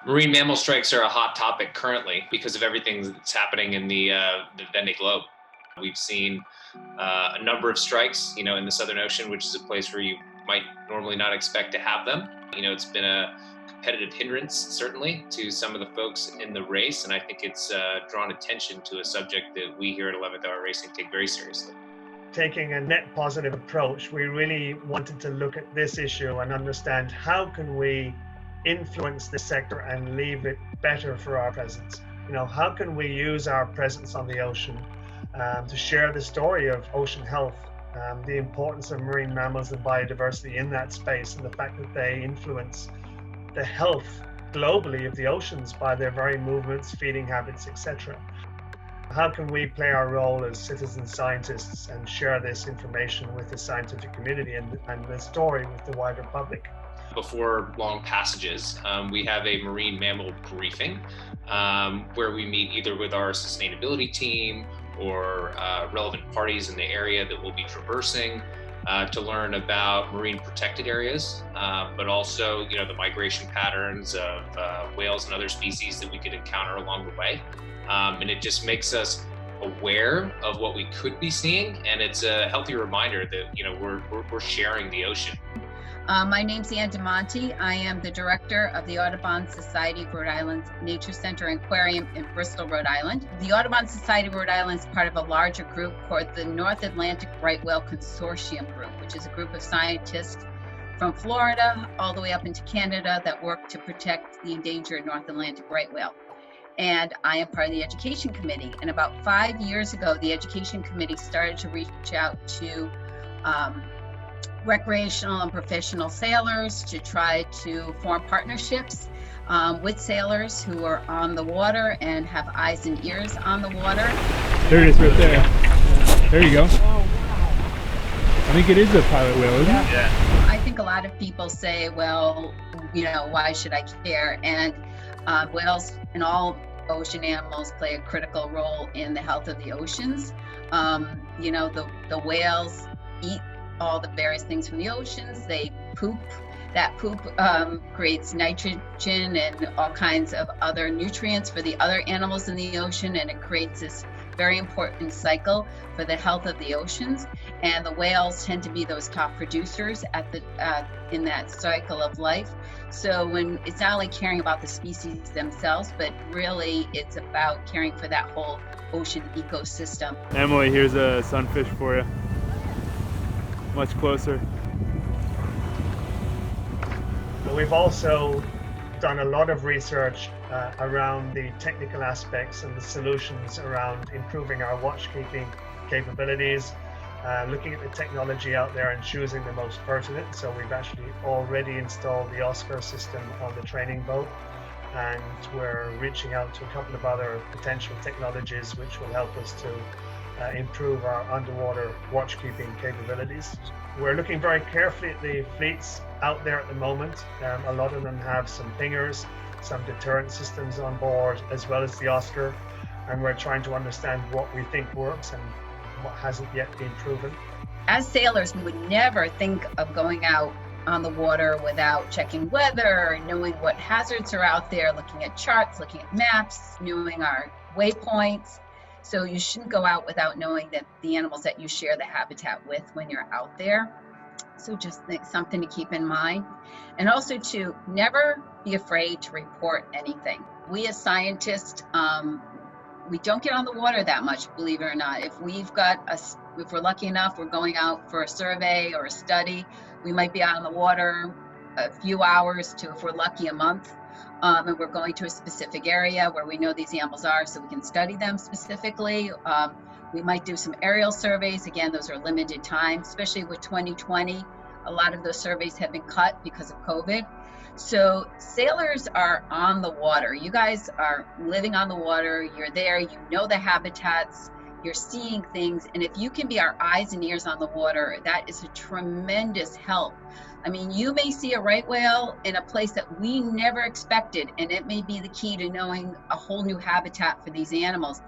Marine mammal strikes are a hot topic currently because of everything that's happening in the Vendee Globe. We've seen a number of strikes, in the Southern Ocean, which is a place where you might normally not expect to have them. It's been a competitive hindrance, certainly, to some of the folks in the race, and I think it's drawn attention to a subject that we here at 11th Hour Racing take very seriously. Taking a net positive approach, we really wanted to look at this issue and understand how can we influence this sector and leave it better for our presence. How can we use our presence on the ocean to share the story of ocean health, the importance of marine mammals and biodiversity in that space, and the fact that they influence the health globally of the oceans by their very movements, feeding habits, etc. How can we play our role as citizen scientists and share this information with the scientific community and the story with the wider public? Before long passages, we have a marine mammal briefing where we meet either with our sustainability team or relevant parties in the area that we'll be traversing to learn about marine protected areas, but also the migration patterns of whales and other species that we could encounter along the way. And it just makes us aware of what we could be seeing, and it's a healthy reminder that we're sharing the ocean. My name's Ann DeMonte. I am the director of the Audubon Society of Rhode Island's Nature Center and Aquarium in Bristol, Rhode Island. The Audubon Society of Rhode Island is part of a larger group called the North Atlantic Right Whale Consortium Group, which is a group of scientists from Florida all the way up into Canada that work to protect the endangered North Atlantic right whale. And I am part of the education committee. And about 5 years ago, the education committee started to reach out to recreational and professional sailors to try to form partnerships with sailors who are on the water and have eyes and ears on the water. There it is right there. There you go. I think it is a pilot whale, isn't it? Yeah. I think a lot of people say, well, why should I care? And whales and all ocean animals play a critical role in the health of the oceans. The whales eat all the various things from the oceans. They poop. That poop creates nitrogen and all kinds of other nutrients for the other animals in the ocean, and it creates this very important cycle for the health of the oceans. And the whales tend to be those top producers in that cycle of life. So when it's not only caring about the species themselves, but really it's about caring for that whole ocean ecosystem. Emily, here's a sunfish for you. Much closer. We've also done a lot of research around the technical aspects and the solutions around improving our watchkeeping capabilities, looking at the technology out there and choosing the most pertinent. So we've actually already installed the Oscar system on the training boat, and we're reaching out to a couple of other potential technologies which will help us to improve our underwater watchkeeping capabilities. We're looking very carefully at the fleets out there at the moment. A lot of them have some pingers, some deterrent systems on board, as well as the Oscar, and we're trying to understand what we think works and what hasn't yet been proven. As sailors, we would never think of going out on the water without checking weather, knowing what hazards are out there, looking at charts, looking at maps, knowing our waypoints. So you shouldn't go out without knowing that the animals that you share the habitat with when you're out there. So just something to keep in mind. And also to never be afraid to report anything. We as scientists, we don't get on the water that much, believe it or not. If we're lucky enough, we're going out for a survey or a study, we might be out on the water a few hours to, if we're lucky, a month. And we're going to a specific area where we know these animals are so we can study them specifically. We might do some aerial surveys. Again, those are limited time, especially with 2020. A lot of those surveys have been cut because of COVID. So sailors are on the water. You guys are living on the water. You're there, you know the habitats, you're seeing things. And if you can be our eyes and ears on the water, that is a tremendous help. I mean, you may see a right whale in a place that we never expected, and it may be the key to knowing a whole new habitat for these animals.